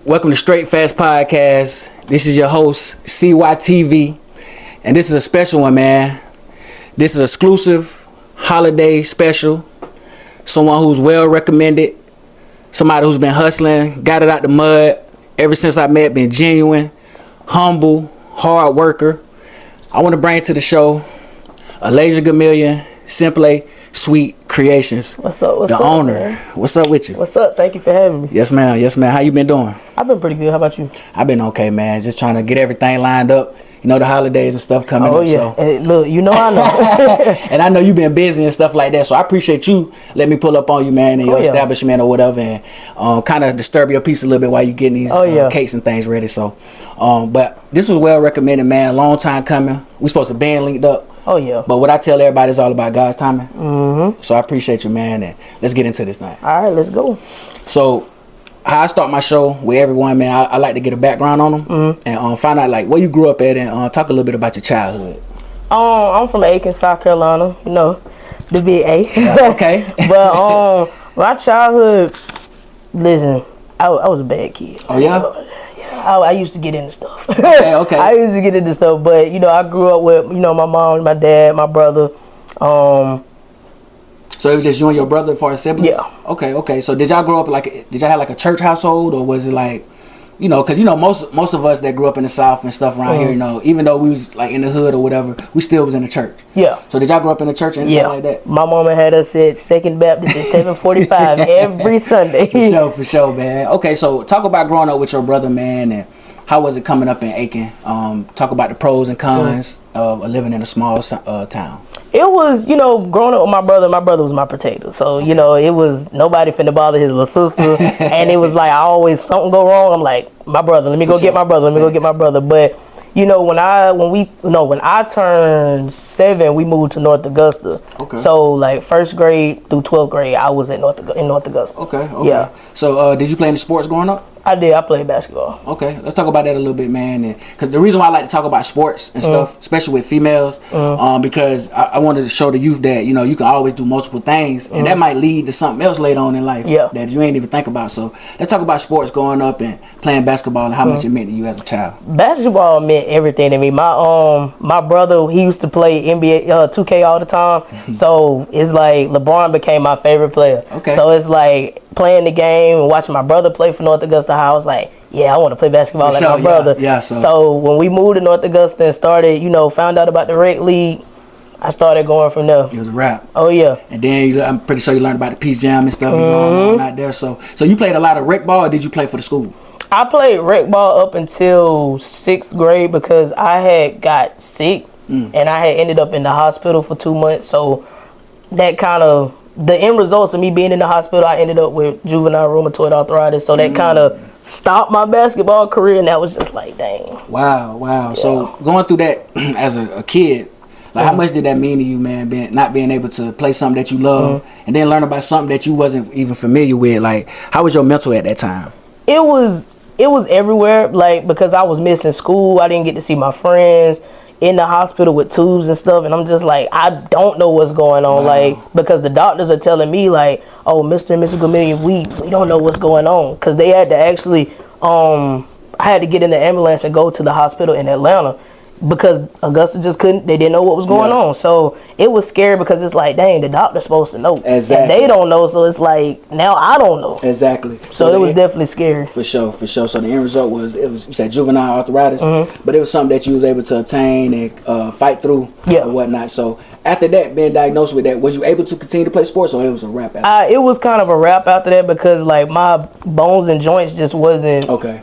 Welcome to Straight Fast Podcast. This is your host, CYTV, and this is a special one, man. This is exclusive holiday special. Someone who's well recommended, somebody who's been hustling, got it out the mud ever since I met, been genuine, humble, hard worker. I want to bring to the show Elijah Gamillion, Simply Sweet Creations. What's up? The owner. Man? What's up with you? What's up? Thank you for having me. Yes, ma'am. Yes, ma'am. How you been doing? I've been pretty good. How about you? I've been okay, man. Just trying to get everything lined up. You know, the holidays and stuff coming up. Oh, yeah. So. And look, you know I know. And I know you've been busy and stuff like that. So I appreciate you letting me pull up on you, man, in your establishment or whatever, and kind of disturb your peace a little bit while you getting these cakes and things ready. So, but this was well recommended, man. A long time coming. We supposed to been linked up. Oh, yeah. But what I tell everybody is all about God's timing. Mm-hmm. So I appreciate you, man. And let's get into this thing. All right, let's go. So how I start my show with everyone, man, I like to get a background on them and find out like where you grew up at and talk a little bit about your childhood. I'm from Aiken, South Carolina. You know, the big A. Yeah, okay. But my childhood, listen, I was a bad kid. Oh, yeah? I used to get into stuff. Okay. I used to get into stuff, but you know, I grew up with my mom, my dad, my brother. So it was just you and your brother for siblings? Yeah. Okay. So did y'all grow up did y'all have like a church household, or was it like, because most of us that grew up in the South and stuff around here, even though we was like in the hood or whatever, we still was in the church. Yeah. So did y'all grow up in the church and anything like that? My mama had us at Second Baptist at 7:45 every Sunday. For sure, man. Okay, so talk about growing up with your brother, man, and how was it coming up in Aiken? Talk about the pros and cons of living in a small town. It was, growing up with my brother was my protector. So, it was nobody finna bother his little sister. And it was like, something go wrong, I'm like, my brother, let me go get my brother. But, when I turned 7, we moved to North Augusta. Okay. So, like, 1st grade through 12th grade, I was in North Augusta. Okay. Yeah. So, did you play any sports growing up? I did. I played basketball. Okay, let's talk about that a little bit, man. Because the reason why I like to talk about sports and stuff, especially with females, because I wanted to show the youth that you can always do multiple things, and that might lead to something else later on in life that you ain't even think about. So let's talk about sports growing up and playing basketball and how much it meant to you as a child. Basketball meant everything to me. My brother, he used to play NBA 2K all the time, so it's like LeBron became my favorite player. Okay, so it's like playing the game and watching my brother play for North Augusta High, I was like, I want to play basketball like my brother. Yeah, so when we moved to North Augusta and started, found out about the rec league, I started going from there. It was a wrap. Oh, yeah. And then I'm pretty sure you learned about the Peace Jam and stuff going on out there. So you played a lot of rec ball, or did you play for the school? I played rec ball up until 6th grade because I had got sick and I had ended up in the hospital for 2 months. So that kind of... the end results of me being in the hospital, I ended up with juvenile rheumatoid arthritis. So that kind of stopped my basketball career, and that was just like, dang. Wow. Yeah. So going through that as a kid, like how much did that mean to you, man, not being able to play something that you love and then learn about something that you wasn't even familiar with? Like, how was your mental at that time? It was everywhere, like, because I was missing school. I didn't get to see my friends. In the hospital with tubes and stuff, and I'm just like, I don't know what's going on, like, because the doctors are telling me like, oh, Mr. and Mrs. Gamillion, we don't know what's going on, because they had to actually, I had to get in the ambulance and go to the hospital in Atlanta, because Augusta just couldn't, they didn't know what was going on. So it was scary because it's like, dang, the doctor's supposed to know. Exactly. And they don't know, so it's like, now I don't know. Exactly. So it was definitely scary. For sure. So the end result was, you said juvenile arthritis, but it was something that you was able to obtain and fight through and whatnot. So after that, being diagnosed with that, was you able to continue to play sports, or it was a wrap after It was kind of a wrap after that, because like my bones and joints just wasn't... Okay.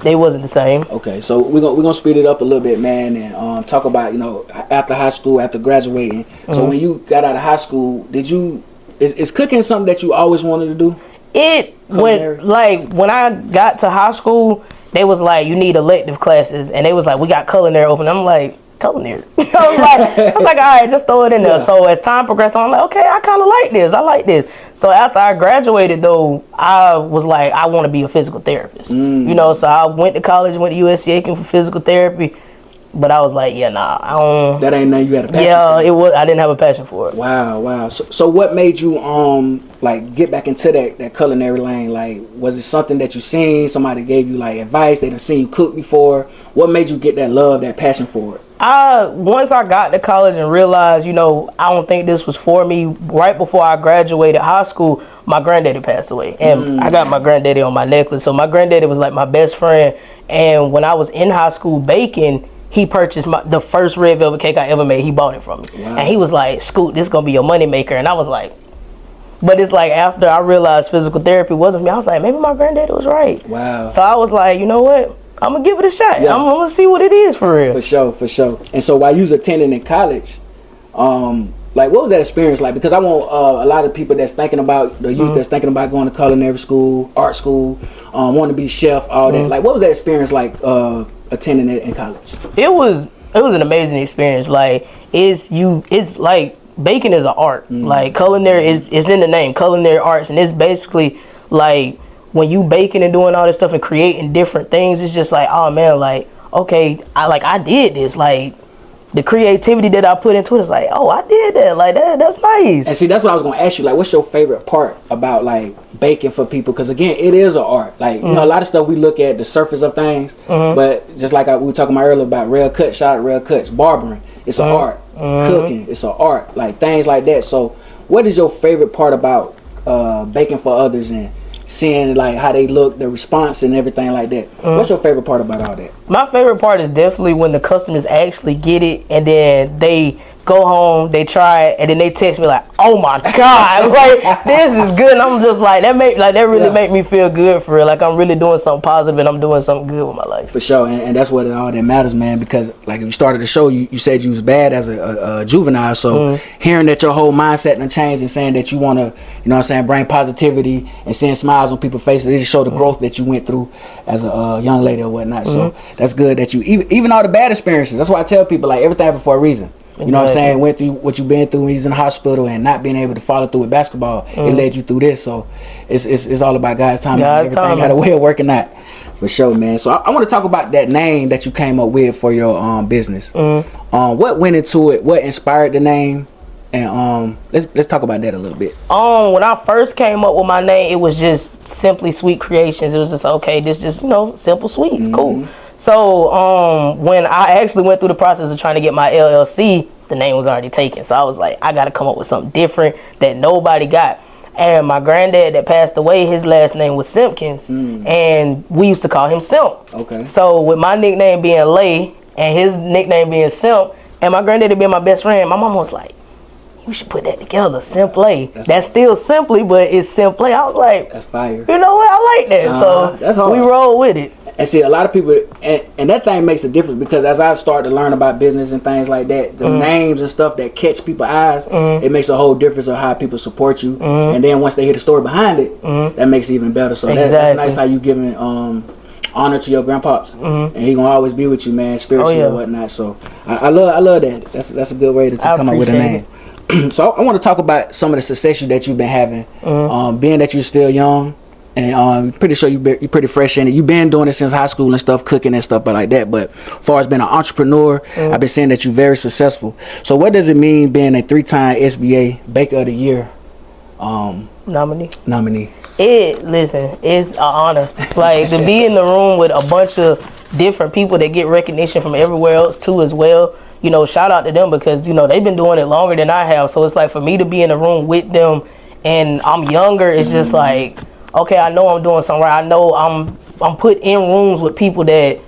They wasn't the same. Okay, so we're gonna speed it up a little bit, man, and talk about after high school, after graduating. So when you got out of high school, is cooking something that you always wanted to do? When I got to high school, they was like, you need elective classes, and they was like, we got culinary open. I'm like, culinary. I was like, all right, just throw it in there. So as time progressed on, I'm like, okay, I kind of like this. I like this. So after I graduated, though, I was like, I want to be a physical therapist. So I went to college, went to USC Aiken for physical therapy. But I was like, yeah, nah, I don't. That ain't nothing you had a passion Yeah, for. it was. I didn't have a passion for it. Wow. So what made you like get back into that culinary lane? Like, was it something that you seen? Somebody gave you like advice? They done seen you cook before? What made you get that love, that passion for it? Once I got to college and realized, I don't think this was for me. Right before I graduated high school, my granddaddy passed away, and I got my granddaddy on my necklace. So my granddaddy was like my best friend. And when I was in high school baking, he purchased the first red velvet cake I ever made. He bought it from me, and he was like, "Scoot, this is gonna be your money maker." And I was like, but it's like after I realized physical therapy wasn't for me, I was like, maybe my granddaddy was right. Wow. So I was like, you know what? I'm gonna give it a shot. Yeah. I'm gonna see what it is for real. For sure. And so while you was attending in college, like what was that experience like? Because I want a lot of people that's thinking about the youth that's thinking about going to culinary school, art school, want to be chef, all that. Like what was that experience like attending it in college? It was an amazing experience. Like it's like baking is an art. Like culinary is in the name, culinary arts, and it's basically like when you baking and doing all this stuff and creating different things, it's just like, oh man, like okay, I did this. Like the creativity that I put into it is like, oh, I did that. Like that's nice. And see, that's what I was gonna ask you. Like, what's your favorite part about like baking for people? Because again, it is an art. Like you know, a lot of stuff we look at the surface of things, but just like we were talking about earlier about rail cut, shot, rail cuts, barbering, it's an art. Cooking, it's an art. Like things like that. So, what is your favorite part about baking for others and seeing like how they look, the response and everything like that? What's your favorite part about all that? My favorite part is definitely when the customers actually get it and then they go home, they try it, and then they text me like, "Oh my God, like this is good." And I'm just like, that really make me feel good for real. Like I'm really doing something positive and I'm doing something good with my life. For sure, and that's what all that matters, man. Because like you started the show, you said you was bad as a juvenile. So hearing that your whole mindset and changed and saying that you want to, you know what I'm saying, bring positivity and seeing smiles on people's faces, it just show the growth that you went through as a young lady or whatnot. So that's good that you even all the bad experiences. That's why I tell people like everything happens for a reason. You know what I'm saying? Went through what you've been through when you was in the hospital and not being able to follow through with basketball. It led you through this. So it's all about God's timing. Everything got a way of working out. For sure, man. So I want to talk about that name that you came up with for your business. What went into it? What inspired the name? And let's talk about that a little bit. When I first came up with my name, it was just Simply Sweet Creations. It was just okay, this just simple sweets, cool. So when I actually went through the process of trying to get my LLC, the name was already taken. So I was like, I got to come up with something different that nobody got. And my granddad that passed away, his last name was Simpkins, and we used to call him Simp. Okay. So with my nickname being Lay and his nickname being Simp, and my granddad being my best friend, my mom was like, you should put that together, Simplay. That's still Simply, but it's Simplay. I was like, that's fire. You know what? I like that. So that's hard. We roll with it. And see, a lot of people, and that thing makes a difference because as I start to learn about business and things like that, the names and stuff that catch people's eyes, it makes a whole difference of how people support you. And then once they hear the story behind it, that makes it even better. So that's nice how you giving honor to your grandpops, and he gonna always be with you, man, spiritually and whatnot. So I love that. That's a good way to come up with a name. So I want to talk about some of the success that you've been having, being that you're still young. And I'm pretty sure you're pretty fresh in it. You've been doing it since high school and stuff, cooking and stuff, but like that. But as far as being an entrepreneur, I've been saying that you're very successful. So what does it mean being a 3-time SBA Baker of the Year nominee? Listen, it's an honor. Like to be in the room with a bunch of different people that get recognition from everywhere else too as well. Shout out to them because they've been doing it longer than I have. So it's like for me to be in the room with them, and I'm younger. It's just like, okay, I know I'm doing something right. I know I'm put in rooms with people that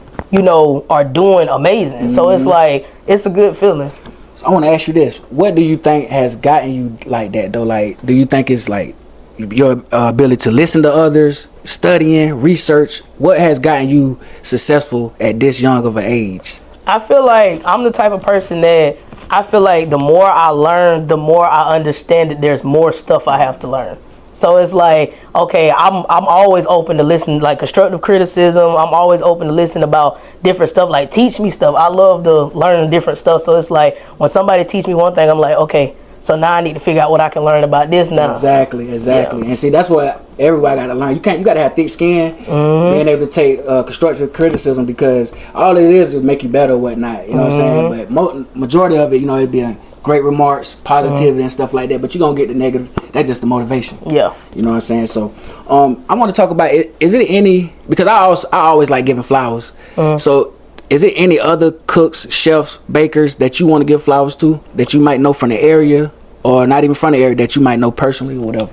are doing amazing. So it's like it's a good feeling. So I want to ask you this: what do you think has gotten you like that though? Like, do you think it's like your ability to listen to others, studying, research? What has gotten you successful at this young of an age? I feel like I'm the type of person that I feel like the more I learn, the more I understand that there's more stuff I have to learn. So it's like, okay, I'm always open to listen, like constructive criticism. I'm always open to listen about different stuff, like teach me stuff. I love to learn different stuff. So it's like when somebody teach me one thing, I'm like, okay, So now I need to figure out what I can learn about this now. Exactly. Yeah. And see, that's what everybody got to learn. You got to have thick skin, being able to take constructive criticism, because all it is make you better or whatnot. You know what I'm saying? But majority of it, you know, it'd be great remarks, positivity and stuff like that. But you're going to get the negative. That's just the motivation. Yeah. You know what I'm saying? So I want to talk about it. Is it any, because I always like giving flowers. So is it any other cooks, chefs, bakers that you want to give flowers to that you might know from the area, or not even from the area, that you might know personally or whatever?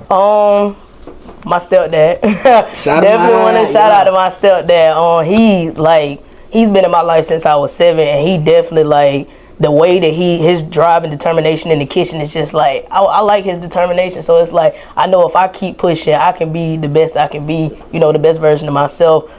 My stepdad. Definitely want to shout out to my stepdad. He's been in my life since I was 7, and he definitely, like, the way that his drive and determination in the kitchen is just like, I like his determination. So it's like, I know if I keep pushing, I can be the best I can be, you know, the best version of myself.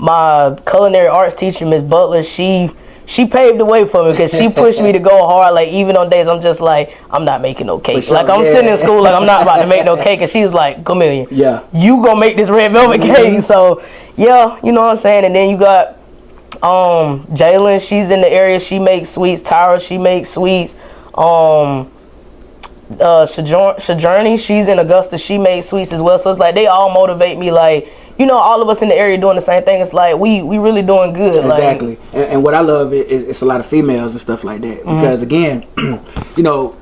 My culinary arts teacher, Miss Butler, she paved the way for me, because she pushed me to go hard. Like, even on days I'm just like, I'm not making no cake. Sure, like, I'm sitting in school, like, I'm not about to make no cake. And she's like, Chameleon, you gonna make this red velvet cake. So, yeah, you know what I'm saying? And then you got Jalen, she's in the area. She makes sweets. Tyra, she makes sweets. Sojourner, she's in Augusta. She makes sweets as well. So it's like, they all motivate me, like, you know, all of us in the area doing the same thing. It's like we really doing good. Exactly. Like, and what I love is it's a lot of females and stuff like that. Because again, you know,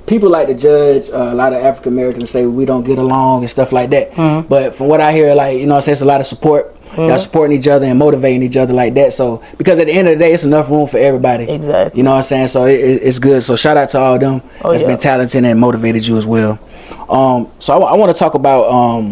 people like to judge a lot of African Americans and say we don't get along and stuff like that. But from what I hear, like, you know, it's a lot of support. Y'all supporting each other and motivating each other like that. So because at the end of the day, it's enough room for everybody. Exactly. You know what I'm saying? So it's good. So shout out to all of them that's been talented and motivated you as well. So I want to talk about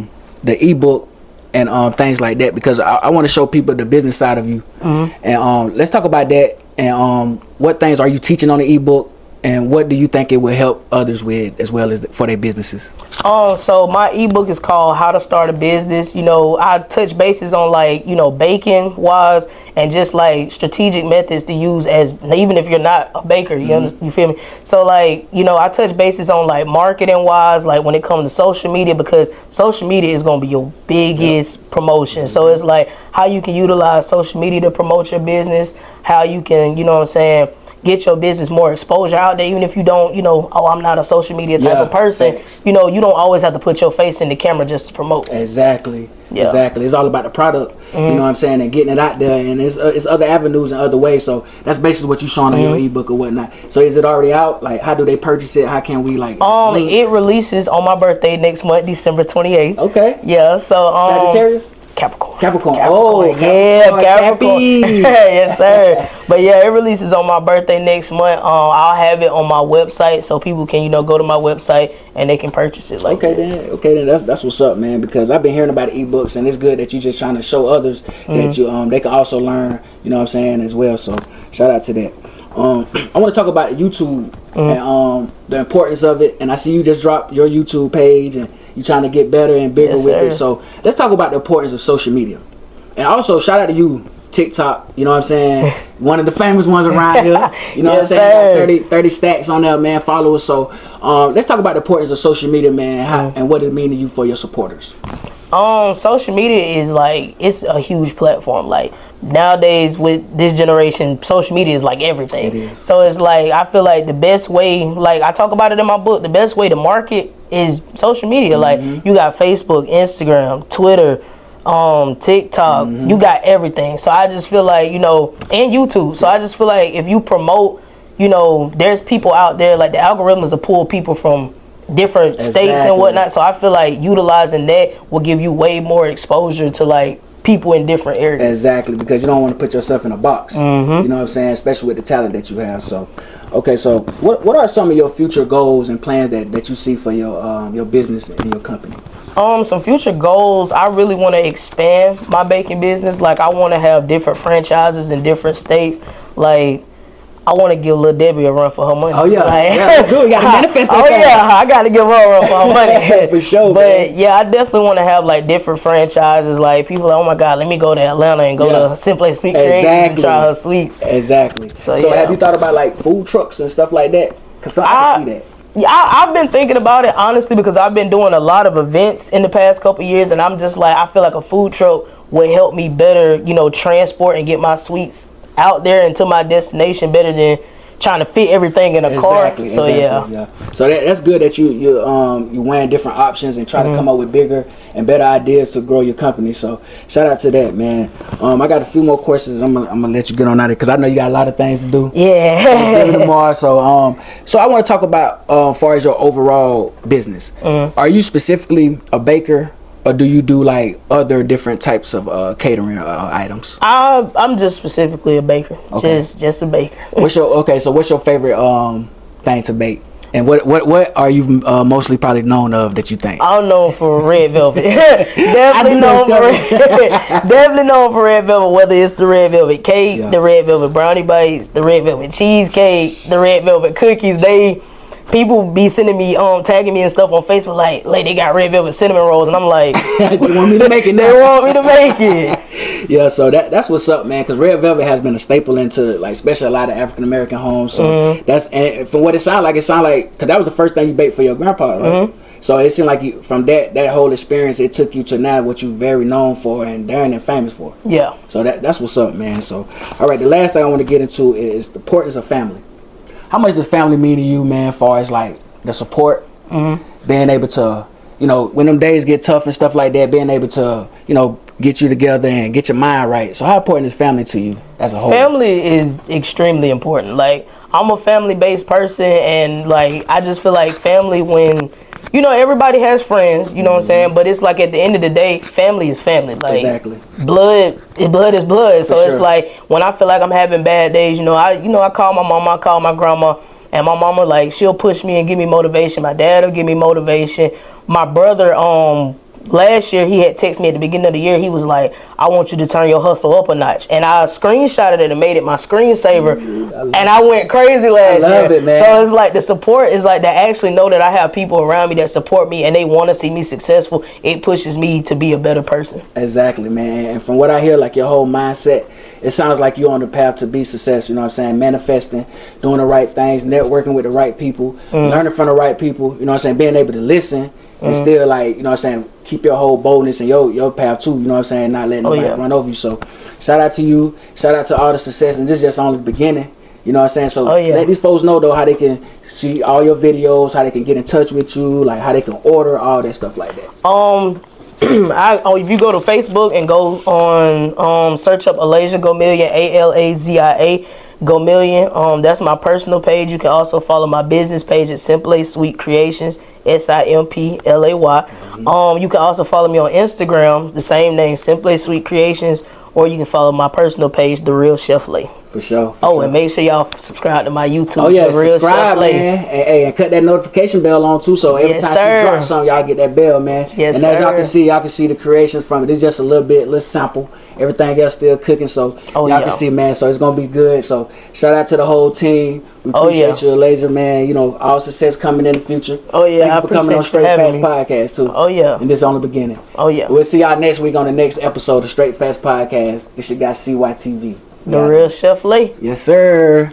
the ebook and things like that, because I want to show people the business side of you. And let's talk about that. And what things are you teaching on the ebook, and what do you think it will help others with, as well as for their businesses? So my ebook is called How to Start a Business. You know, I touch bases on, like, you know, baking wise, and just like strategic methods to use, as even if you're not a baker, you feel me? So, like, you know, I touch bases on, like, marketing wise, like when it comes to social media, because social media is going to be your biggest promotion. So it's like how you can utilize social media to promote your business, how you can, you know what I'm saying, get your business more exposure out there, even if you don't, you know, I'm not a social media type of person. Thanks. You know, you don't always have to put your face in the camera just to promote. Exactly. It's all about the product, you know what I'm saying, and getting it out there, and it's other avenues and other ways. So that's basically what you're showing on your ebook or whatnot. So is it already out? Like, how do they purchase it? How can we, like, it releases on my birthday next month, December 28th. Okay. Yeah, so Sagittarius? Capricorn. Oh, yeah, Capricorn. Yes, sir. But yeah, it releases on my birthday next month. I'll have it on my website, so people can, you know, go to my website and they can purchase it. Like, okay, then that's what's up, man. Because I've been hearing about the ebooks, and it's good that you just trying to show others that you they can also learn. You know what I'm saying, as well. So shout out to that. I want to talk about YouTube and the importance of it. And I see you just dropped your YouTube page, and you're trying to get better and bigger with it. So let's talk about the importance of social media. And also shout out to you, TikTok. You know what I'm saying? One of the famous ones around here. You know what I'm saying? Got 30 stacks on there, man, followers. So let's talk about the importance of social media, man, and what it mean to you for your supporters. Social media is like, it's a huge platform. Like, nowadays with this generation, social media is like everything. It is. So it's like, I feel like the best way, like I talk about it in my book, the best way to market is social media. Like, you got Facebook, Instagram, Twitter, TikTok, you got everything. So I just feel like, you know, and YouTube. So I just feel like if you promote, you know, there's people out there, like the algorithms will pull people from different states and whatnot. So I feel like utilizing that will give you way more exposure to, like, people in different areas. Exactly, because you don't want to put yourself in a box. You know what I'm saying? Especially with the talent that you have. So, okay, so what are some of your future goals and plans that you see for your business and your company? Some future goals, I really want to expand my baking business. Like, I want to have different franchises in different states. Like, I want to give Lil Debbie a run for her money. Oh, yeah. Like, Yeah, let's do it. You got to manifest that. Oh, yeah. I got to give her a run for her money. For sure, But, man. yeah, I definitely want to have, like, different franchises. Like, people like, oh, my God, let me go to Atlanta and go to Simply Sweet Creations and try her sweets. Exactly. So have you thought about, like, food trucks and stuff like that? Because I can see that. Yeah, I've been thinking about it, honestly, because I've been doing a lot of events in the past couple of years, and I'm just like, I feel like a food truck would help me better, you know, transport and get my sweets out there and to my destination better than trying to fit everything in a car. So yeah. So that's good that you weighing different options and try to come up with bigger and better ideas to grow your company. So shout out to that, man. I got a few more questions. I'm gonna let you get on out of it because I know you got a lot of things to do. Yeah. Thanksgiving tomorrow. So I want to talk about as far as your overall business. Are you specifically a baker? Or do you do like other different types of catering items? I'm just specifically a baker. Okay. Just a baker. What's your favorite thing to bake? And what are you mostly probably known of that you think? I'm known for red velvet. Definitely known for red velvet. Whether it's the red velvet cake, the red velvet brownie bites, the red velvet cheesecake, the red velvet cookies. People be sending me, tagging me and stuff on Facebook like they got red velvet cinnamon rolls, and I'm like, they want me to make it now. They want me to make it. Yeah, so that's what's up, man. Because red velvet has been a staple into like, especially a lot of African American homes. So and from what it sounds like, because that was the first thing you baked for your grandpa, right? So it seemed like from that whole experience, it took you to now what you're very known for and darn and famous for. Yeah. So that's what's up, man. So all right, the last thing I want to get into is the importance of family. How much does family mean to you, man, as far as like the support, being able to, when them days get tough and stuff like that, being able to, get you together and get your mind right. So how important is family to you as a whole? Family is extremely important. Like, I'm a family-based person, and like, I just feel like family when, everybody has friends, you know what I'm saying? But it's like at the end of the day, family is family. Like, exactly. Blood is blood. So sure. It's like when I feel like I'm having bad days, I call my mama, I call my grandma, and my mama, like, she'll push me and give me motivation. My dad will give me motivation. My brother, last year, he had texted me at the beginning of the year. He was like, I want you to turn your hustle up a notch. And I screenshotted it and made it my screensaver. And I went crazy last year. I love it, man. So it's like the support is like, they actually know that I have people around me that support me and they want to see me successful. It pushes me to be a better person. Exactly, man. And from what I hear, like your whole mindset, it sounds like you're on the path to be successful. You know what I'm saying? Manifesting, doing the right things, networking with the right people, learning from the right people. You know what I'm saying? Being able to listen. And still, like, you know what I'm saying, keep your whole boldness and your path too, you know what I'm saying, not letting nobody run over you. So shout out to you, shout out to all the success, and this is just only the beginning, you know what I'm saying. So let these folks know though how they can see all your videos, how they can get in touch with you, like how they can order, all that stuff like that. If you go to Facebook and go on search up Alasia Go Million, ALAZIA Go Million, that's my personal page. You can also follow my business page at Simplay Sweet Creations, SIMPLAY. You can also follow me on Instagram, the same name, Simplay Sweet Creations, or you can follow my personal page, TheRealChefLay. For sure. And make sure y'all subscribe to my YouTube. Oh yeah, subscribe, man. And cut that notification bell on too, so every time she drops something, y'all get that bell, man. Yes, and as y'all can see the creations from it. It's just a little sample. Everything else still cooking, so y'all can see, man. So it's gonna be good. So shout out to the whole team. We appreciate you, Laser, man. All success coming in the future. Thank you for coming on Straight Fast Podcast too. And this is only the beginning. We'll see y'all next week on the next episode of Straight Fast Podcast. This your guy CYTV. The Real Chef Lay. Yes, sir.